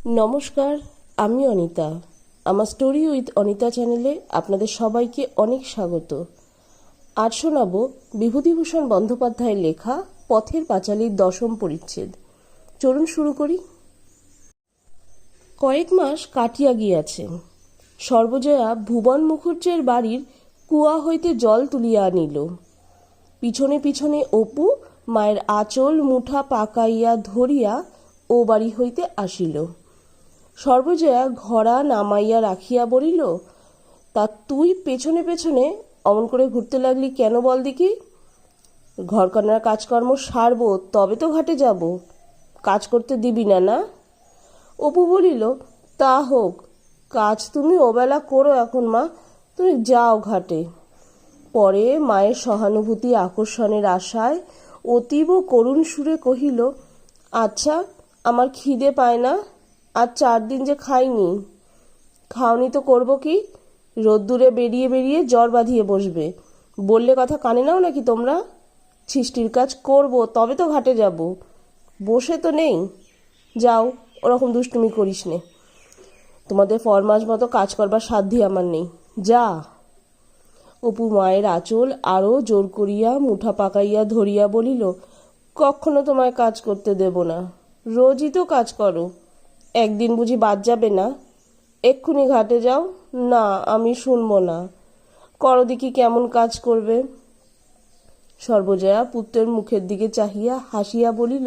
নমস্কার, আমি অনিতা। আমার স্টোরি উইথ অনিতা চ্যানেলে আপনাদের সবাইকে অনেক স্বাগত। আজ শোনাব বিভূতিভূষণ বন্দ্যোপাধ্যায়ের লেখা পথের পাঁচালীর 10ম পরিচ্ছেদ। চলুন শুরু করি। কয়েক মাস কাটিয়া গিয়াছে। সর্বজয়া ভুবন মুখুজ্জের বাড়ির কুয়া হইতে জল তুলিয়া আনিল। পিছনে পিছনে অপু মায়ের আঁচল মুঠা পাকাইয়া ধরিয়া ও বাড়ি হইতে আসিল। সর্বজয়া ঘড়া নামাইয়া রাখিয়া বলিল, তা তুই পেছনে পেছনে অমন করে ঘুরতে লাগলি কেন বল দেখি? ঘরকন্নার কাজকর্ম সারব তবে তো ঘাটে যাব, কাজ করতে দিবি না? না। অপু বলিল, তা হোক, কাজ তুমি ওবেলা করো এখন মা, তুমি যাও ঘাটে। পরে মায়ের সহানুভূতি আকর্ষণের আশায় অতীব করুণ সুরে কহিল, আচ্ছা, আমার খিদে পায় না, আজ 4 দিন যে খাইনি। খাওনি তো করবো কি? রোদ্দুরে বেরিয়ে বেরিয়ে জ্বর বাঁধিয়ে বসবে, বললে কথা কানে নাও নাকি তোমরা? ছিষ্টির কাজ করব তবে তো ঘাটে যাব, বসে তো নেই। যাও, ওরকম দুষ্টুমি করিস নে, তোমাদের ফরমাস মতো কাজ করবার সাধ্যি আমার নেই, যা। অপু মায়ের আঁচল আরও জোর করিয়া মুঠা পাকাইয়া ধরিয়া বলিল, কখনো তোমায় কাজ করতে দেব না, রোজই তো কাজ করো, একদিন বুঝি বাদ যাবে না? এক্ষুনি ঘাটে যাও। না, আমি শুনবো না। করো দেখি কেমন কাজ করবে। সর্বজয়া পুত্রের মুখের দিকে চাহিয়া হাসিয়া বলিল,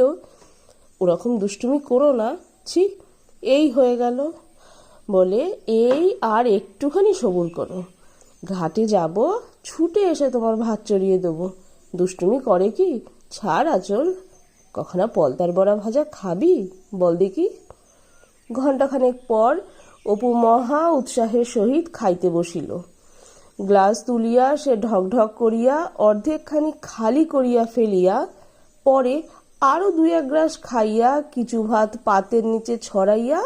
ওরকম দুষ্টুমি করো না, ছি, এই হয়ে গেল। বলে, এই আর একটুখানি সবুর করো, ঘাটে যাব, ছুটে এসে তোমার ভাত চড়িয়ে দেবো। দুষ্টুমি করে কি? ছাড় আঁচল, কখনো পলতার বড়া ভাজা খাবি বল দেখি। ঘণ্টাখানেক পর অপু মহা উৎসাহের সহিত খাইতে বসিল। গ্লাস তুলিয়া সে ঢকঢক করিয়া অর্ধেকখানি খালি করিয়া ফেলিয়া পরে আরও 2-1 গ্লাস খাইয়া কিছু ভাত পাতের নিচে ছড়াইয়া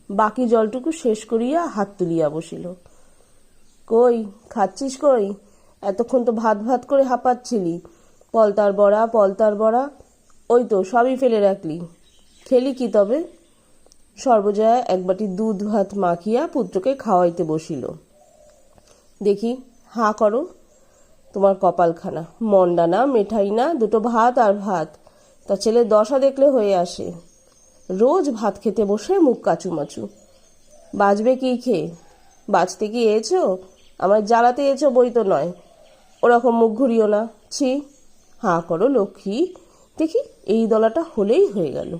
বাকি জলটুকু শেষ করিয়া হাত তুলিয়া বসিল। কই খাচ্ছিস কই? এতক্ষণ তো ভাত ভাত করে হাঁপাচ্ছিলি। পলতার বড়া, ওই তো সবই ফেলে রাখলি, খেলি কি তবে? সর্বজয়া এক বাটি দুধ ভাত মাখিয়া পুত্রকে খাওয়াইতে বসিল। দেখি, হাঁ করো, তোমার কপালখানা, মন্ডা না, মেঠাই না, 2টো ভাত আর ভাত, তা ছেলে দশা দেখলে হয়ে আসে। রোজ ভাত খেতে বসে মুখ কাচুমাচু, বাঁচবে কি খেয়ে? বাঁচতে কি এছো? আমার জ্বালাতে এছো বই তো নয়, ওরকম মুখ ঘুরিও না, ছি। হাঁ করো লক্ষ্মী, দেখি এই দলাটা হলেই হয়ে গেল।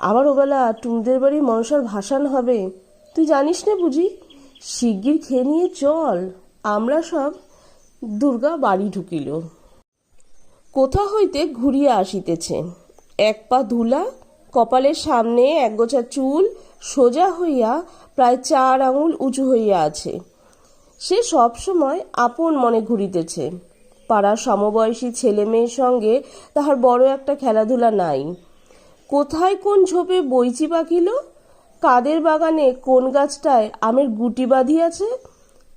আবার ওবেলা টুমদের বাড়ি মনসার ভাসান হবে, তুই জানিস না বুঝি? শিগগির খেয়ে নিয়ে চল। আমরা সব দুর্গা বাড়ি ঢুকিল। কোথা হইতে ঘুরিয়া আসিতেছে, 1 পা ধুলা, কপালের সামনে একগোছা চুল সোজা হইয়া প্রায় 4 আঙুল উঁচু হইয়া আছে। সে সব সময় আপন মনে ঘুরিতেছে। পাড়ার সমবয়সী ছেলে মেয়ের সঙ্গে তাহার বড় একটা খেলাধুলা নাই। কোথায় কোন ঝোপে বইচি পাকিল, কাদের বাগানে কোন গাছটায় আমের গুটি বাঁধিয়াছে,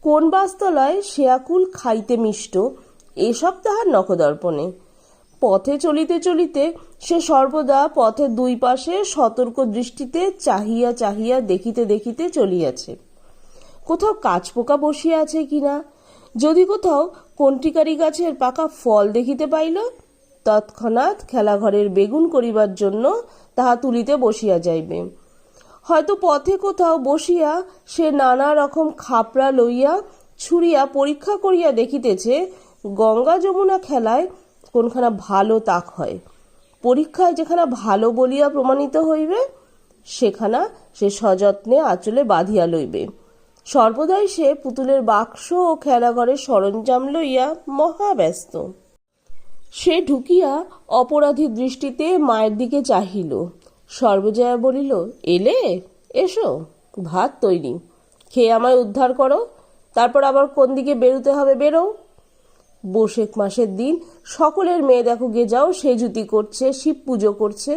কোন বাসতলায় শেয়াকুল খাইতে মিষ্ট, এসব তাহার নখদর্পণে। পথে চলিতে চলিতে সে সর্বদা পথের 2 পাশে সতর্ক দৃষ্টিতে চাহিয়া চাহিয়া দেখিতে দেখিতে চলিয়াছে। কোথাও কাঠপোকা বসিয়া আছে কিনা, যদি কোথাও কন্টিকারি গাছের পাকা ফল দেখিতে পাইল, তৎক্ষণাৎ খেলাঘরের বেগুন করিবার জন্য তাহা তুলিতে বসিয়া যাইবে। হয়তো পথে কোথাও বসিয়া সে নানা রকম খাপড়া লইয়া ছুঁড়িয়া পরীক্ষা করিয়া দেখিতেছে গঙ্গা যমুনা খেলায় কোনখানা ভালো তাক হয়। পরীক্ষায় যেখানা ভালো বলিয়া প্রমাণিত হইবে সেখানা সে সযত্নে আঁচলে বাঁধিয়া লইবে। সর্বদাই সে পুতুলের বাক্স ও খেলাঘরের সরঞ্জাম লইয়া মহাব্যস্ত। সে ঢুকিয়া অপরাধী দৃষ্টিতে মায়ের দিকে চাহিল। সর্বজয়া বলিল, এলে, এসো, ভাত তৈরি, খেয়ে আমায় উদ্ধার করো, তারপর আবার কোন দিকে বেরোতে হবে বেরো। বৈশাখ মাসের দিন সকলের মেয়ে দেখো গে যাও সেজুতি করছে, শিব পুজো করছে,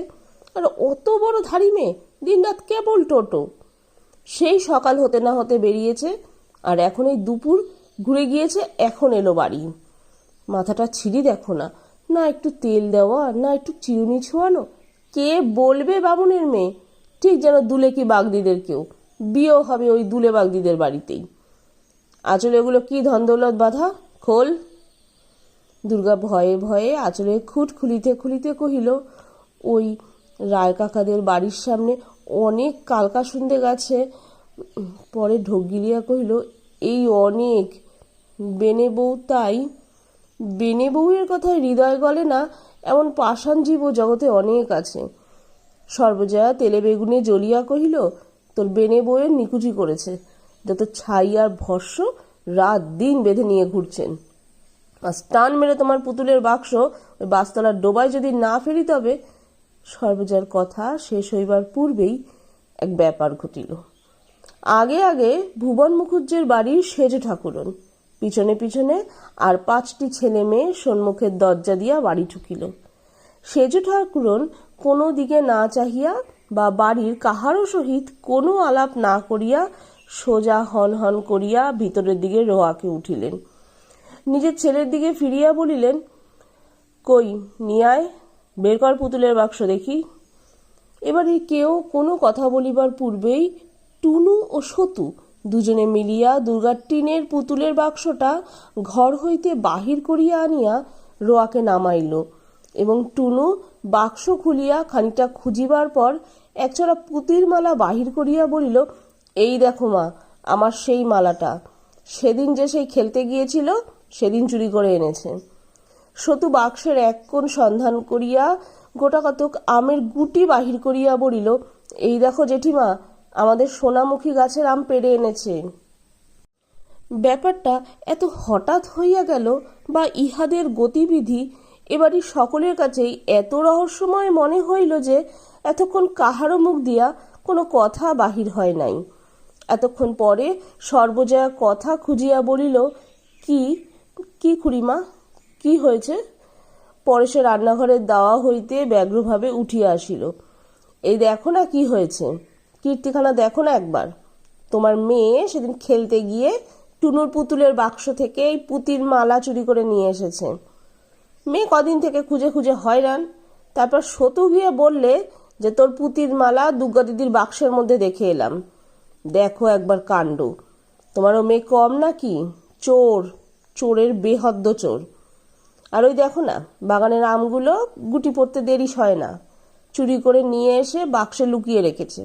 আর অত বড় ধাড়ি মেয়ে দিনরাত কেবল টোটো। সেই সকাল হতে না হতে বেরিয়েছে, আর এখন এই দুপুর ঘুরে গিয়েছে, এখন এলো বাড়ি। মাথাটা ছিঁড়ি দেখো না, না একটু তেল দেওয়া, না একটু চিরুনি ছোঁয়ানো। কে বলবে বামুনের মেয়ে? ঠিক যেন দুলে কি বাগদিদের কেউ, বিয়েও হবে ওই দুলে বাগদিদের বাড়িতেই। আঁচলে এগুলো কি ধনদৌলত বাঁধা, খোল। দুর্গা ভয়ে ভয়ে আঁচলে খুঁট খুলিতে খুলিতে কহিল, ওই রায় কাকাদের বাড়ির সামনে অনেক কালকা শুনতে গেছে। পরে ঢোক গিলিয়া কহিল, এই অনেক বেনে বউ, তাই বেনে বউয়ের কথায় হৃদয় গলে না, এমন পাষাণ জীবও জগতে অনেক আছে। সর্বজয়া তেলে বেগুনে জ্বলিয়া কহিল, তোর বেনে বউয়ের নিকুচি করেছে, যত ছাই আর ভস্য রাত দিন বেঁধে নিয়ে ঘুরছেন। আর টান মেরে তোমার পুতুলের বাক্স ওই বাসতলার ডোবায় যদি না ফেরি, তবে। সর্বজয়ার কথা শেষ হইবার পূর্বেই এক ব্যাপার ঘটিল। আগে আগে ভুবন মুখুজ্জের বাড়ির সেজ ঠাকুরন, পিছনে পিছনে আর 5টি ছেলে মেয়ে সম্মুখের দরজা দিয়া বাড়ি ঢুকিল। সেজ ঠাকুরন কোনো দিকে না চাহিয়া বা বাড়ির কাহারও সহিত কোনো আলাপ না করিয়া সোজা হন হন করিয়া ভিতরের দিকে রোয়াকে উঠিলেন। নিজের ছেলের দিকে ফিরিয়া বলিলেন, কই নিয়ে আয়, বের কর পুতুলের বাক্স দেখি। এবারে কেউ কোনো কথা বলিবার পূর্বেই টুনু ও সতু দুজনে মিলিয়া দুর্গার টিনের পুতুলের বাক্সটা ঘর হইতে বাহির করিয়া আনিয়া রোয়াকে নামাইল, এবং টুনু বাক্স খুলিয়া খানিকটা খুঁজিবার পর একছড়া পুতির মালা বাহির করিয়া বলিল, এই দেখো মা, আমার সেই মালাটা, সেদিন যে সেই খেলতে গিয়েছিল সেদিন চুরি করে এনেছে। সতু বাক্সের এক কোণ সন্ধান করিয়া গোটাকতক আমের গুটি বাহির করিয়া বলিল, এই দেখো জেঠিমা, আমাদের সোনামুখী গাছের আম পেড়ে এনেছে। ব্যাপারটা এত হঠাৎ হইয়া গেল, বা ইহাদের গতিবিধি এবারই সকলের কাছেই এত রহস্যময় মনে হইল যে এতক্ষণ কাহারও মুখ দিয়া কোনো কথা বাহির হয় নাই। এতক্ষণ পরে সর্বজয়া কথা খুঁজিয়া বলিল, কি কি খুড়িমা, কি হয়েছে? পরে সে রান্নাঘরের দাওয়া হইতে ব্যগ্রভাবে উঠিয়া আসিল। এই দেখো না কি হয়েছে, কীর্তিখানা দেখো না একবার। তোমার মেয়ে সেদিন খেলতে গিয়ে টুনুর পুতুলের বাক্স থেকে এই পুতির মালা চুরি করে নিয়ে এসেছে। মেয়ে কদিন থেকে খুঁজে খুঁজে হয়রান, তারপর সতু গিয়ে বললে যে তোর পুতির মালা দুর্গা দিদির বাক্সের মধ্যে দেখে এলাম। দেখো একবার কাণ্ড, তোমারও মেয়ে কম নাকি? চোর, চোরের বেহদ্দ চোর। আর ওই দেখো না, বাগানের আমগুলো গুটি পড়তে দেরি হয় না, চুরি করে নিয়ে এসে বাক্সে লুকিয়ে রেখেছে।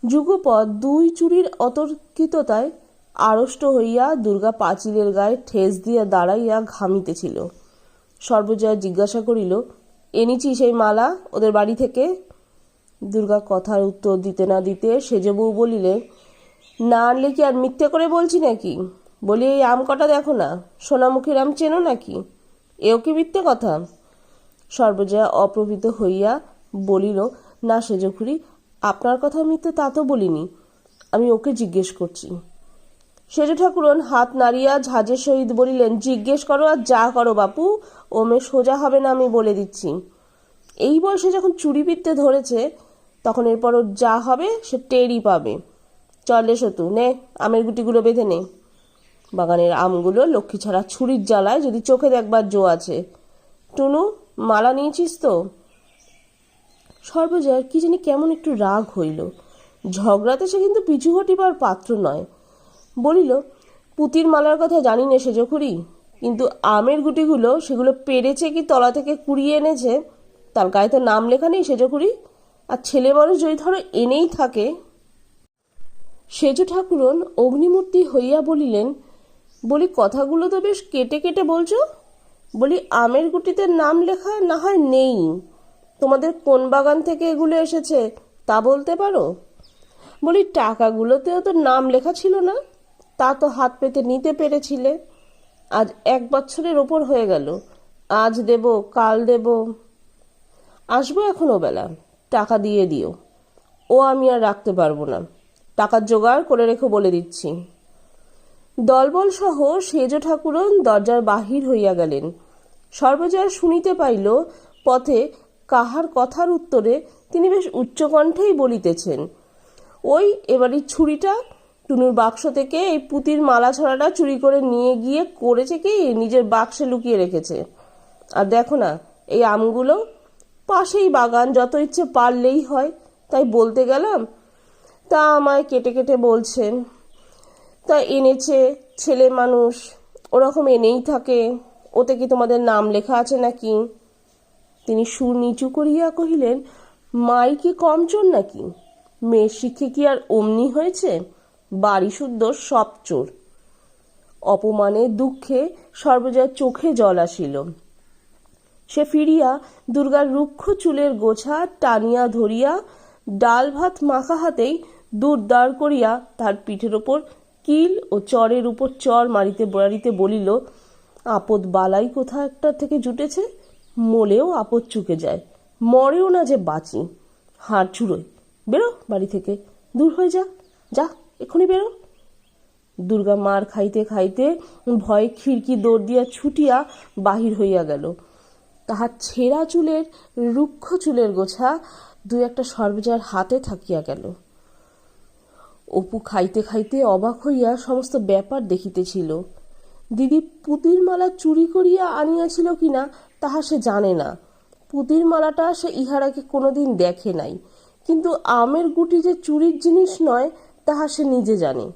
যুগপৎ 2 চুরির অতর্কিততায় আড়ষ্ট হইয়া দুর্গা পাঁচিলের গায়ে ঠেস দিয়া দাঁড়াইয়া ঘামিতেছিল। সর্বজয়া জিজ্ঞাসা করিল, এনেছি সেই মালা ওদের বাড়ি থেকে? দুর্গা কথার উত্তর দিতে না দিতে সেজে বউ বলিলে, না আনলে কি আর মিথ্যে করে বলছি নাকি? বলি এই আম কটা দেখো না, সোনামুখীর আম চেনো নাকি? এও কি মিথ্যে কথা? সর্বজয়া অপ্রভৃত হইয়া বলিল, না সেজখুড়ি, আপনার কথা মিথ্যে তা তো বলিনি, আমি ওকে জিজ্ঞেস করছি। সেজ ঠাকুরন হাত নাড়িয়া ঝাঁজের সহিত বলিলেন, জিজ্ঞেস করো আর যা করো বাপু, ও মেয়ে সোজা হবে না, আমি বলে দিচ্ছি। এই বয়সে যখন চুরিবিদ্যে ধরেছে, তখন এরপর ওর যা হবে সে টেরই পাবে। চলে সতু, নে আমের গুটিগুলো বেঁধে নে। বাগানের আমগুলো লক্ষ্মী ছাড়া ছুরির জ্বালায় যদি চোখে দেখবার জো আছে। টুনু, মালা নিয়েছিস তো? সর্বজয়ার কি জানি কেমন একটু রাগ হইল। ঝগড়াতে সে কিন্তু পিছু হটিবার পাত্র নয়। বলিল, পুতির মালার কথা জানি না সেজখুড়ি, কিন্তু আমের গুটিগুলো সেগুলো পেরেছে কি তলা থেকে কুড়িয়ে এনেছে তার গায়ে তো নাম লেখা নেই সেজখুড়ি। আর ছেলে মানুষ যদি ধরো এনেই থাকে। সেজ ঠাকুরন অগ্নিমূর্তি হইয়া বলিলেন, বলি কথাগুলো তো বেশ কেটে কেটে বলছো। বলি আমের গুটিতে নাম লেখা না হয় নেই, তোমাদের কোন বাগান থেকে এগুলো এসেছে তা বলতে পারো? বলি টাকাগুলোতেও তো নাম লেখা ছিল না, তা তো হাত পেতে নিতে পেরেছিলে। আজ 1 বছরের ওপর হয়ে গেল, আজ দেব কাল দেব। আসবো এখনো বেলা, টাকা দিয়ে দিও। ও আমি আর রাখতে পারবো না, টাকার জোগাড় করে রেখো বলে দিচ্ছি। দলবল সহ সেজ ঠাকুরন দরজার বাহির হইয়া গেলেন। সর্বজয়া শুনিতে পাইল পথে কাহার কথার উত্তরে তিনি বেশ উচ্চকণ্ঠেই বলিতেছেন, ওই এবারই ছুরিটা টুনুর বাক্স থেকে এই পুতির মালা ছড়াটা চুরি করে নিয়ে গিয়ে করেছে কি নিজের বাক্সে লুকিয়ে রেখেছে। আর দেখো না এই আমগুলো, পাশেই বাগান, যত ইচ্ছে পারলেই হয়, তাই বলতে গেলাম, তা আমায় কেটে কেটে বলছেন, তা এনেছে ছেলে মানুষ, ওরকম এনেই থাকে, ওতে কি তোমাদের নাম লেখা আছে নাকি? তিনি সুর নিচু করিয়া কহিলেন, মাই কি কম চোর নাকি? মেয়ের শিক্ষে কি আর অমনি হয়েছে? বাড়ি শুদ্ধ সব চোর। অপমানে দুঃখে সর্বজয়ার চোখে জল আসিল। সে ফিরিয়া দুর্গার রুক্ষ চুলের গোছা টানিয়া ধরিয়া ডাল ভাত মাখা হাতেই দুধ দাঁড় করিয়া তার পিঠের ওপর কিল ও চরের উপর চর মারিতে মারিতে বলিল, আপদ বালাই কোথা একটা থেকে জুটেছে, মলেও আপদ চুকে যায়, মরেও না যে বাঁচি। হাড় চুড়োয়, বেরো বাড়ি থেকে, দূর হয়ে যা, যা এক্ষুনি বেরো। দুর্গা মার খাইতে খাইতে ভয়ে খিড়কি দৌড় দিয়া ছুটিয়া বাহির হইয়া গেল। তাহার ছেঁড়া চুলের রুক্ষ চুলের গোছা দুই একটা সর্বজয়ার হাতে থাকিয়া গেল। অপু খাইতে খাইতে অবাক হইয়া সমস্ত ব্যাপার দেখিতেছিল। দিদি পুতির মালা চুরি করিয়া আনিয়াছিল কিনা তাহা সে জানে না। পুতির মালাটা সে ইহার আগে কোনোদিন দেখে নাই, কিন্তু আমের গুটি যে চুরির জিনিস নয় তাহা সে নিজে জানে।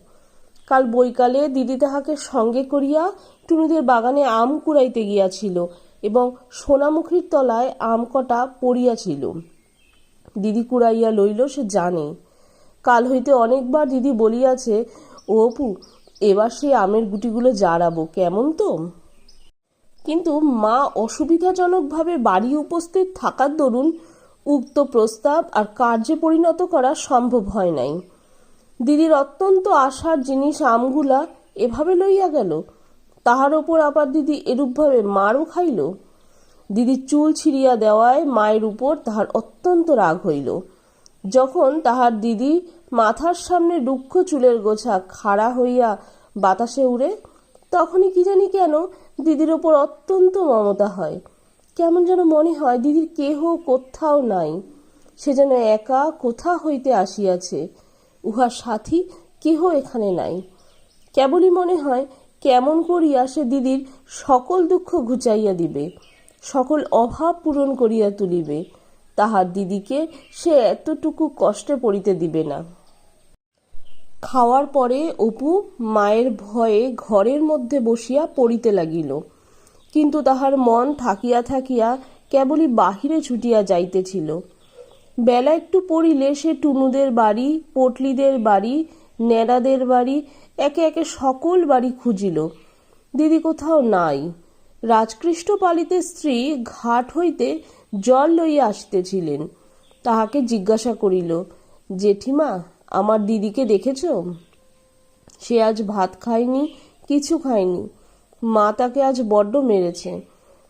কাল বৈকালে দিদি তাহাকে সঙ্গে করিয়া টুনুদের বাগানে আম কুড়াইতে গিয়াছিল এবং সোনামুখীর তলায় আম কটা পড়িয়াছিল। দিদি কুড়াইয়া লইল সে জানে। কাল হইতে অনেকবার দিদি বলিয়াছে, ও অপু, এবার সেই আমের গুটিগুলো জারাবো, কেমন তো? কিন্তু মা অসুবিধাজনকভাবে বাড়ি উপস্থিত থাকার দরুন উক্ত প্রস্তাব আর কার্যে পরিণত করা সম্ভব হয় নাই। দিদির অত্যন্ত আশার জিনিস আমগুলা এভাবে লইয়া গেল, তাহার ওপর আবার দিদি এরূপভাবে মারও খাইল। দিদির চুল ছিঁড়িয়া দেওয়ায় মায়ের উপর তাহার অত্যন্ত রাগ হইল। যখন তাহার দিদি মাথার সামনে রুক্ষ চুলের গোছা খাড়া হইয়া বাতাসে উড়ে, তখনই কি জানি কেন দিদির ওপর অত্যন্ত মমতা হয়। কেমন যেন মনে হয় দিদির কেহ কোথাও নাই, সে যেন একা কোথা হইতে আসিয়াছে, উহার সাথী কেহ এখানে নাই। কেবলই মনে হয় কেমন করিয়া সে দিদির সকল দুঃখ ঘুচাইয়া দিবে, সকল অভাব পূরণ করিয়া তুলিবে, তাহার দিদিকে সে এতটুকু কষ্টে পড়িতে দিবে না। খাওয়ার পরে অপু মায়ের ভয়ে ঘরের মধ্যে বসিয়া পড়িতে লাগিল, কিন্তু তাহার মন থাকিয়া থাকিয়া কেবলই বাহিরে ছুটিয়া যাইতেছিল। বেলা একটু পড়িলে সে টুনুদের বাড়ি, পটলিদের বাড়ি, নেড়াদের বাড়ি, একে একে সকল বাড়ি খুঁজিল। দিদি কোথাও নাই। রাজকৃষ্ণ পালিতের স্ত্রী ঘাট হইতে জল লইয়া আসিতেছিলেন। তাহাকে জিজ্ঞাসা করিল, জেঠিমা, আমার দিদিকে দেখেছ? সে আজ ভাত খায়নি, কিছু খায়নি। মা তাকে আজ বড্ড মেরেছে।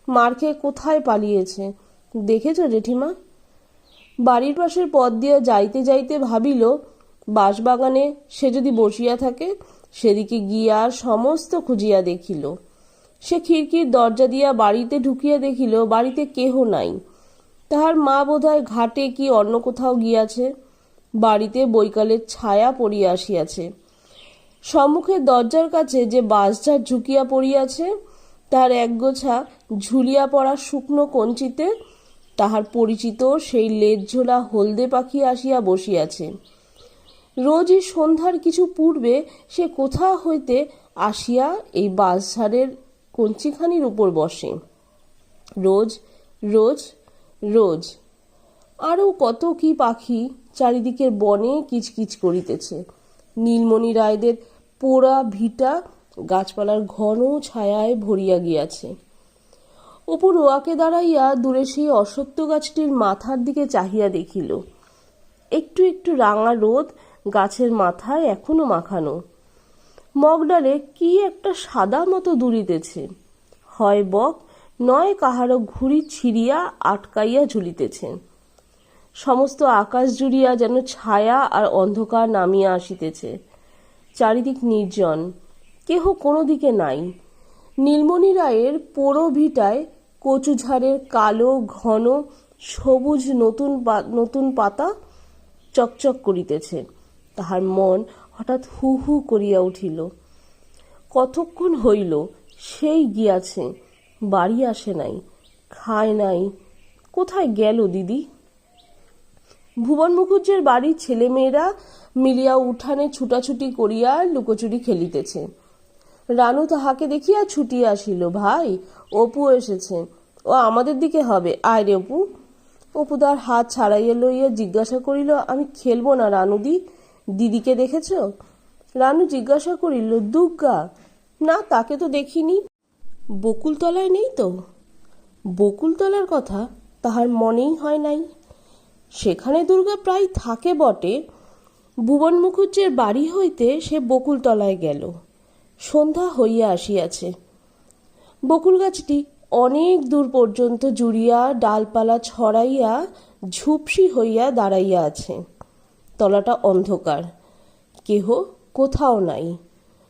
মার খেয়ে কোথায় পালিয়েছে, দেখেছ জেঠিমা? বাড়ির পাশের পথ দিয়া যাইতে যাইতে ভাবিল, বাঁশবাগানে সে যদি বসিয়া থাকে, সেদিকে গিয়া সমস্ত খুঁজিয়া দেখিল। সে খিড়কির দরজা দিয়া বাড়িতে ঢুকিয়া দেখিল বাড়িতে কেহ নাই। তাহার মা বোধহয় ঘাটে কি অন্য কোথাও গিয়াছে। বাড়িতে বৈকালের ছায়া পড়িয়া আসিয়াছে। সম্মুখের দরজার কাছে যে বাঁশঝাড় ঝুঁকিয়া পড়িয়াছে, তাহার একগোছা ঝুলিয়া পড়া শুকনো কঞ্চিতে তাহার পরিচিত সেই লেজঝোলা হলদে পাখি আসিয়া বসিয়াছে। রোজই সন্ধ্যার কিছু পূর্বে সে কোথা হইতে আসিয়া এই বাঁশঝাড়ের কঞ্চিখানির উপর বসে। রোজ রোজ রোজ। আরও কত কি পাখি চারিদিকের বনে কিচকিচ করিতেছে। নীলমণি রায়দের পোড়া ভিটা গাছপালার ঘন ছায়ায় ভরিয়া গিয়াছে। অপু রোয়াকে দাঁড়াইয়া দূরে সেই অশ্বত্থ গাছটির মাথার দিকে চাহিয়া দেখিল। একটু একটু রাঙা রোদ গাছের মাথায় এখনো মাখানো। মগডালে কি একটা সাদা মতো দুলিতেছে, হয় বক নয় কাহারও ঘুড়ি ছিঁড়িয়া আটকাইয়া ঝুলিতেছে। সমস্ত আকাশ জুড়িয়া যেন ছায়া আর অন্ধকার নামিয়া আসিতেছে। চারিদিক নির্জন, কেহ কোনো দিকে নাই। নীলমণি রায়ের পোড়ো ভিটায় কচুঝাড়ের কালো ঘন সবুজ নতুন পাতা চকচক করিতেছে। তাহার মন হঠাৎ হু হু করিয়া উঠিল। কতক্ষণ হইল সেই গিয়াছে, বাড়ি আসে নাই, খায় নাই, কোথায় গেল দিদি? ভুবন মুখুজ্জের বাড়ির ছেলেমেয়েরা মিলিয়া উঠানে ছুটাছুটি করিয়া লুকোচুরি খেলিতেছে। রানু তাহাকে দেখিয়া ছুটিয়া আসিল। ভাই, অপু এসেছে, ও আমাদের দিকে হবে, আয় রে অপু। অপু তার হাত ছাড়াইয়া লইয়া জিজ্ঞাসা করিল, আমি খেলবো না রানুদি, দিদিকে দেখেছ? রানু জিজ্ঞাসা করিল, দুর্গা? না, তাকে তো দেখিনি। বকুলতলায় নেই তো? বকুলতলার কথা তাহার মনেই হয় নাই। সেখানে দুর্গা প্রায় থাকে বটে। ভুবন মুখুজ্জের বাড়ি হইতে সে বকুলতলায় গেল। সন্ধ্যা হইয়া আসিয়াছে। বকুল গাছটি অনেক দূর পর্যন্ত জুড়িয়া ডালপালা ছড়াইয়া ঝুপসি হইয়া দাঁড়াইয়া আছে। তলাটা অন্ধকার, কেহ কোথাও নাই।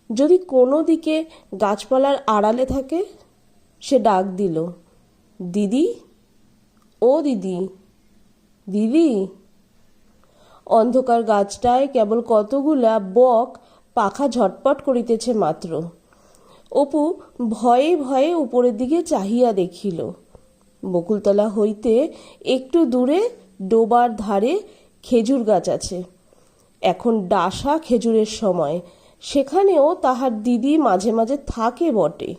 যদি কোনো দিকে গাছপালার আড়ালে থাকে। সে ডাক দিল, দিদি, ও দিদি, দিদি। অন্ধকার গাছটায় কেবল কতগুলা বক পাখা ঝটপট করিতেছে মাত্র। অপু ভয়ে ভয়ে উপরের দিকে চাহিয়া দেখিল। বকুলতলা হইতে একটু দূরে ডোবার ধারে খেজুর গাছ আছে। এখন ডাসা খেজুরের সময়, সেখানেও তাহার দিদি মাঝে মাঝে থাকে বটে,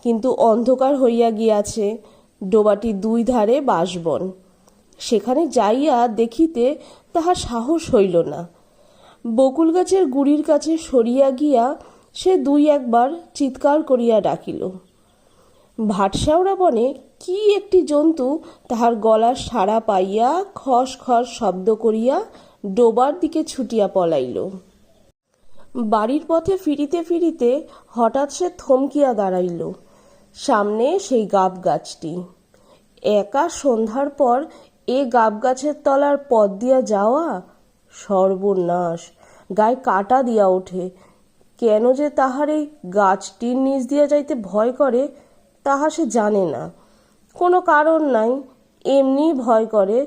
কিন্তু অন্ধকার হইয়া গিয়াছে। ডোবাটি দুই ধারে বাঁশবন। সেখানে যাইয়া দেখিতে তাহার সাহস হইল না। বকুল গাছের গুড়ির কাছে সরিয়া গিয়া সে দুই একবার চিৎকার করিয়া ডাকিল। ভাটশেওড়া বনে কি একটি জন্তু তাহার গলার সাড়া পাইয়া খস খস শব্দ করিয়া ডোবার দিকে ছুটিয়া পলাইল। বাড়ির পথে ফিরিতে ফিরিতে হঠাৎ সে থমকিয়া দাঁড়াইল। সামনে সেই গাব গাছটি। একা সন্ধ্যার পর এ গাব গাছের তলার পথ দিয়া যাওয়া সর্বনাশ, গায়ে কাটা দিয়া ওঠে। কেন যে তাহার এই গাছটির নিচ দিয়া যাইতে ভয় করে তাহা সে জানে না। কোনো কারণ নাই, এমনি ভয় করে,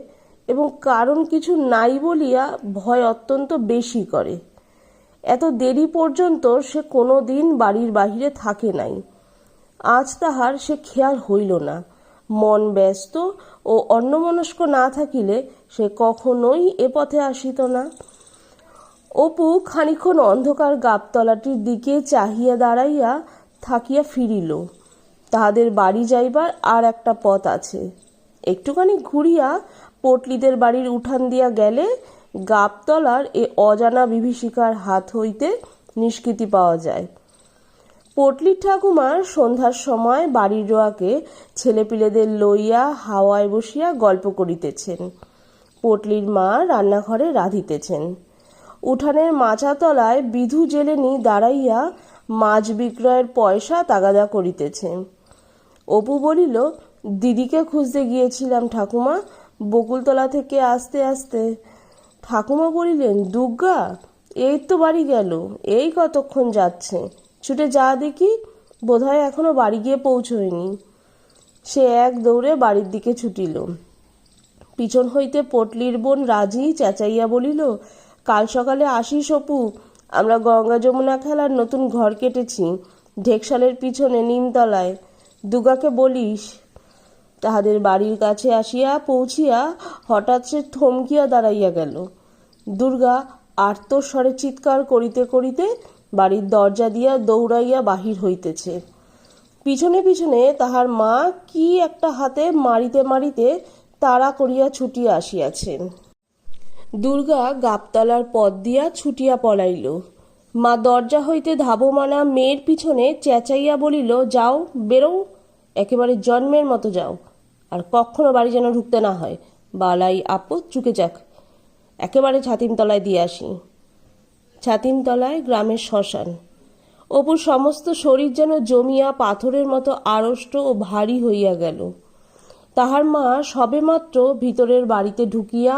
এবং কারণ কিছু নাই বলিয়া ভয় অত্যন্ত বেশি করে। এত দেরি পর্যন্ত সে কোনো দিন বাড়ির বাহিরে থাকে নাই। আজ তাহার সে খেয়াল হইল না। মন ব্যস্ত ও অন্যমনস্ক না থাকিলে সে কখনোই এ পথে আসিত না। অপু খানিক্ষণ অন্ধকার গাবতলাটির দিকে চাহিয়া দাঁড়াইয়া থাকিয়া ফিরিল। তাহাদের বাড়ি যাইবার আর একটা পথ আছে। একটুখানি ঘুরিয়া পটলিদের বাড়ির উঠান দিয়া গেলে গাবতলার এ অজানা বিভীষিকার হাত হইতে নিষ্কৃতি পাওয়া যায়। পটলির ঠাকুমার সন্ধ্যার সময় বাড়ির রোয়াকে ছেলেপিলেদের লইয়া হাওয়ায় বসিয়া গল্প করিতেছেন। পটলির মা রান্নাঘরে রাঁধিতেছেন। উঠানের মাচাতলায় বিধু জেলেনি দাঁড়াইয়া মাছ বিক্রয়ের পয়সা তাগাদা করিতেছে। অপু বলিল, দিদিকে খুঁজতে গিয়েছিলাম ঠাকুমা, বকুলতলা থেকে আসতে আসতে। ঠাকুমা বলিলেন, দুর্গা? এই তো বাড়ি গেল, এই কতক্ষণ যাচ্ছে, ছুটে যা দেখি, বোধহয় এখনো বাড়ি গিয়ে পৌঁছয়নি। সে এক দৌড়ে বাড়ির দিকে ছুটিল। পিছন হইতে পটলির বোন রাজি চেঁচাইয়া বলিল, কাল সকালে আসিস অপু, আমরা গঙ্গা যমুনা খেলার নতুন ঘর কেটেছি, ঢেকশালের পিছনে নিমতলায়। দুর্গাকে বলিস। তাহাদের বাড়ির কাছে আসিয়া পৌঁছিয়া হঠাৎ সে থমকিয়া দাঁড়াইয়া গেল। দুর্গা আর্তস্বরে চিৎকার করিতে করিতে বাড়ির দরজা দিয়া দৌড়াইয়া বাহির হইতেছে। পিছনে পিছনে তাহার মা কি একটা হাতে মারিতে মারিতে তাড়া করিয়া ছুটিয়া আসিয়াছেন। দুর্গা গাবতলার পথ দিয়া ছুটিয়া পলাইল। মা দরজা হইতে ধাবমানা মেয়ের পিছনে চেঁচাইয়া বলিল, যাও, বেরো, একেবারে জন্মের মতো যাও, আর কখনো বাড়ি যেন ঢুকতে না হয়। বালাই আপদ চুকে যাক, একেবারে ছাতিমতলায় দিয়ে আসি। ছাতিমতলায় গ্রামের শ্মশান। অপুর সমস্ত শরীর যেন জমিয়া পাথরের মতো আড়ষ্ট ও ভারী হইয়া গেল। তাহার মা সবেমাত্র ভিতরের বাড়িতে ঢুকিয়া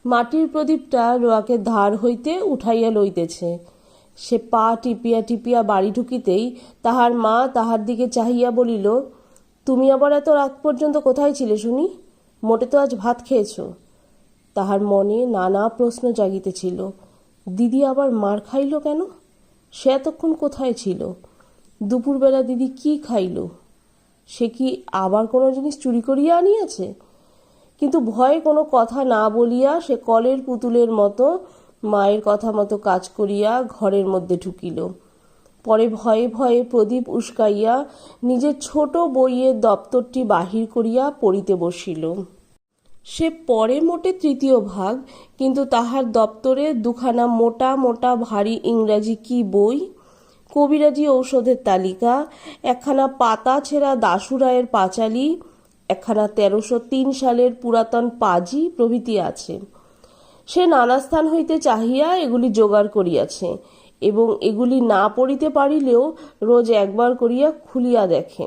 মাটির প্রদীপটা রোয়াকে ধার হইতে উঠাইয়া লইতেছে। সে পা টিপিয়া টিপিয়া বাড়ি ঢুকিতেই তাহার মা তাহার দিকে চাহিয়া বলিল, তুমি আবার এত রাত পর্যন্ত কোথায় ছিলে শুনি? মোটে তো আজ ভাত খেয়েছ। তাহার মনে নানা প্রশ্ন জাগিতেছিল। দিদি আবার মার খাইল কেন? সে এতক্ষণ কোথায় ছিল? দুপুরবেলা দিদি কি খাইল? সে কি আবার কোনো জিনিস চুরি করিয়া আনিয়াছে? কিন্তু ভয়ে কোনো কথা না বলিয়া সে কলের পুতুলের মতো মায়ের কথা মতো কাজ করিয়া ঘরের মধ্যে ঢুকিল। পরে ভয়ে ভয়ে প্রদীপ উস্কাইয়া নিজের ছোট বইয়ের দপ্তরটি বাহির করিয়া পড়িতে বসিল। সে পড়ে মোটে তৃতীয় ভাগ, কিন্তু তাহার দপ্তরে দুখানা মোটা মোটা ভারী ইংরাজি কি বই, কবিরাজি ঔষধের তালিকা, একখানা পাতা ছেঁড়া দাশুরায়ের পাঁচালী, একখানা 1303 সালের পুরাতন পাজি প্রভৃতি আছে। সে নানা স্থান হইতে চাহিয়া এগুলি জোগাড় করিয়াছে এবং এগুলি না পড়িতে পারিলেও রোজ একবার করিয়া খুলিয়া দেখে।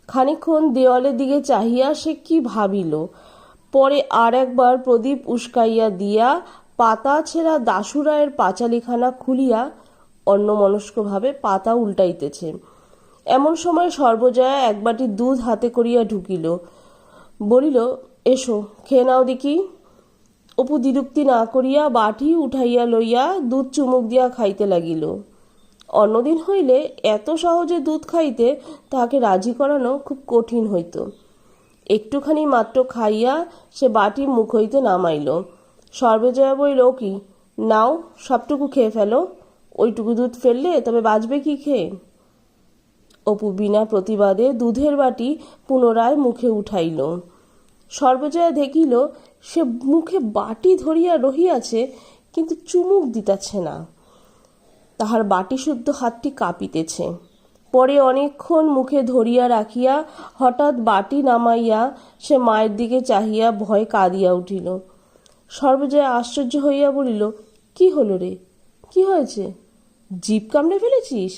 খানিকক্ষণ দেওয়ালের দিকে চাহিয়া সে কি ভাবিল, পরে আর একবার প্রদীপ উস্কাইয়া দিয়া পাতা ছেঁড়া দাশুরায়ের পাঁচালিখানা খুলিয়া অন্যমনস্কভাবে পাতা উল্টাইতেছে। এমন সময় সর্বজয়া এক বাটি দুধ হাতে করিয়া ঢুকিল। বলিল, এসো খেয়ে নাও দেখি। অপু দ্বিরুক্তি না করিয়া বাটি উঠাইয়া লইয়া দুধ চুমুক দিয়া খাইতে লাগিল। অন্যদিন হইলে এত সহজে দুধ খাইতে তাহাকে রাজি করানো খুব কঠিন হইত। একটুখানি মাত্র খাইয়া সে বাটি মুখ হইতে নামাইল। সর্বজয়া বলিল, কি নাও, সবটুকু খেয়ে ফেলো, ওইটুকু দুধ ফেললে তবে বাঁচবে কি খেয়ে? অপু বিনা প্রতিবাদে দুধের বাটি পুনরায় মুখে উঠাইল। সর্বজয়া দেখিল সে মুখে বাটি ধরিয়া রহিয়াছে, কিন্তু চুমুক দিতেছে না। তাহার বাটি শুদ্ধ হাতটি কাঁপিতেছে। পরে অনেকক্ষণ মুখে ধরিয়া রাখিয়া হঠাৎ বাটি নামাইয়া সে মায়ের দিকে চাহিয়া ভয়ে কাঁদিয়া উঠিল। সর্বজয়া আশ্চর্য হইয়া বলিল, কি হলো রে, কি হয়েছে? জিভ কামড়ে ফেলেছিস?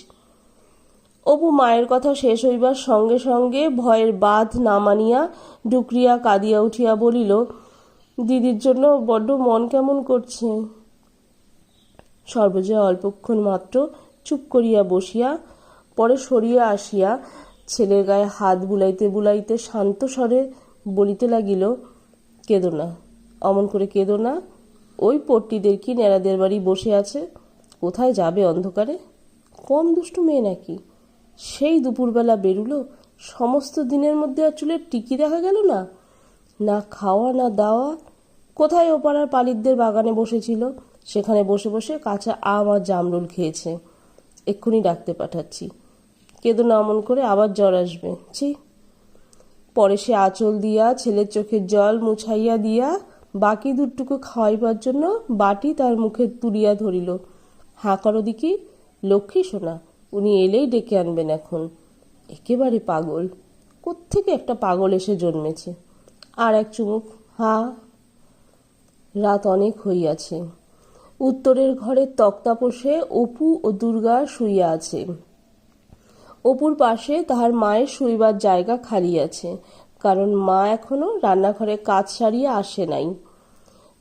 অপু মায়ের কথা শেষ হইবার সঙ্গে সঙ্গে ভয়ের বাঁধ না মানিয়া ডুকরিয়া কাঁদিয়া উঠিয়া বলিল, দিদির জন্য বড্ড মন কেমন করছে। সর্বজয়া অল্পক্ষণ মাত্র চুপ করিয়া বসিয়া পরে সরিয়া আসিয়া ছেলের গায়ে হাত বুলাইতে বুলাইতে শান্ত স্বরে বলিতে লাগিল, কেঁদো না, অমন করে কেঁদো না। ওই পট্টিদের কি নেড়াদের বাড়ি বসে আছে, কোথায় যাবে অন্ধকারে? কম দুষ্টু মেয়ে নাকি? সেই দুপুরবেলা বেরুলো, সমস্ত দিনের মধ্যে আর চুলের টিকি দেখা গেল না। না খাওয়া না দাওয়া। কোথায় ওপাড়ার পালিতদের বাগানে বসেছিল, সেখানে বসে বসে কাঁচা আম আর জামরুল খেয়েছে। এক্ষুনি ডাকতে পাঠাচ্ছি। কেঁদো না অমন করে, আবার জ্বর আসবে। ছি। পরে সে আঁচল দিয়া ছেলের চোখের জল মুছাইয়া দিয়া বাকি দুধটুকু খাওয়াইবার জন্য বাটি তার মুখে তুলিয়া ধরিল। হাঁ করো দিকি, লক্ষ্মী সোনা, উনি এলেই ডেকে আনবেন এখন। একেবারে পাগল, কোত্থেকে একটা পাগল এসে জন্মেছে। আর এক চুমুক, হা। রাত অনেক হইয়াছে। উত্তরের ঘরের তক্তাপোষে অপু ও দুর্গা শুইয়া আছে। অপুর পাশে তাহার মায়ের শুইবার জায়গা খালি আছে, কারণ মা এখনো রান্নাঘরে কাজ সারিয়া আসে নাই।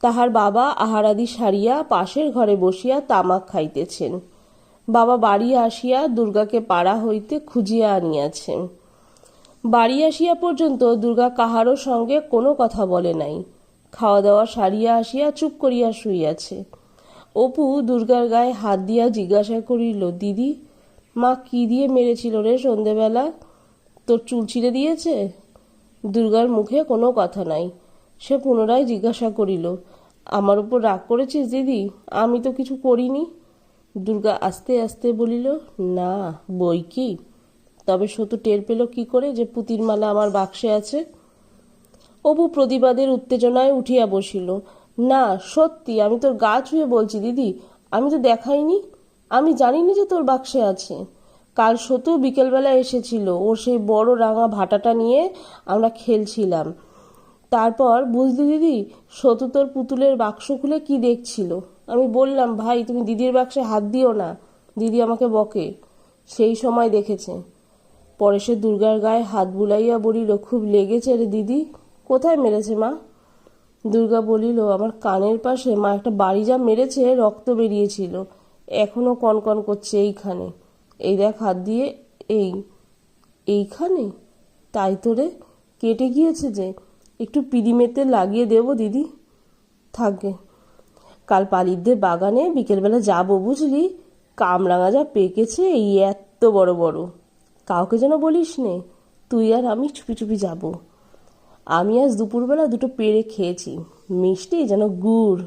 তাহার বাবা আহারাদি সারিয়া পাশের ঘরে বসিয়া তামাক খাইতেছেন। বাবা বাড়ি আসিয়া দুর্গাকে পাড়া হইতে খুঁজিয়া আনিয়াছেন। বাড়ি আসিয়া পর্যন্ত দুর্গা কাহারও সঙ্গে কোনো কথা বলে নাই। খাওয়া দাওয়া সারিয়া আসিয়া চুপ করিয়া শুইয়াছে। অপু দুর্গার গায়ে হাত দিয়া জিজ্ঞাসা করিল, দিদি, মা কি দিয়ে মেরেছিল রে সন্ধেবেলা? তোর চুল ছিঁড়ে দিয়েছে? দুর্গার মুখে কোনো কথা নাই। সে পুনরায় জিজ্ঞাসা করিল, আমার উপর রাগ করেছিস দিদি? আমি তো কিছু করিনি। দুর্গা আস্তে আস্তে বলিল, না বই কি। তবে সতু টের পেল কি করে যে পুতির মালা আমার বাক্সে আছে? অপু প্রতিবাদের উত্তেজনায় উঠিয়া বসিল। না সত্যি, আমি তোর গা ছুঁয়ে বলছি দিদি, আমি তো দেখাইনি। আমি জানিনি যে তোর বাক্সে আছে। কাল সতু বিকেলবেলা এসেছিল, ওর সেই বড় রাঙা ভাটাটা নিয়ে আমরা খেলছিলাম। তারপর বুঝলি দিদি, সতু তোর পুতুলের বাক্স খুলে কি দেখছিল। আমি বললাম, ভাই তুমি দিদির বাক্সে হাত দিও না, দিদি আমাকে বকে। সেই সময় দেখেছে। পরে সে দুর্গার গায়ে হাত বুলাইয়া বলিল, খুব লেগেছে রে দিদি? কোথায় মেরেছে মা? দুর্গা বলিল, আমার কানের পাশে মা একটা বাড়ি যা মেরেছে, রক্ত বেরিয়েছিল, এখনো কনকন করছে এইখানে। এই দেখ হাত দিয়ে, এইখানে। তাই তো রে, কেটে গিয়েছে যে। একটু পিদিমেতে লাগিয়ে দেবো দিদি? থাকবে। কাল পালিতদের বাগানে বিকেলবেলা যাবো বুঝলি, কামরাঙা যা পেকেছে, এই এত বড় বড়। কাউকে যেন বলিস নে, তুই আর আমি চুপি চুপি যাব। আমি আজ দুপুরবেলা দুটো পেড়ে খেয়েছি, মিষ্টি যেন গুড়।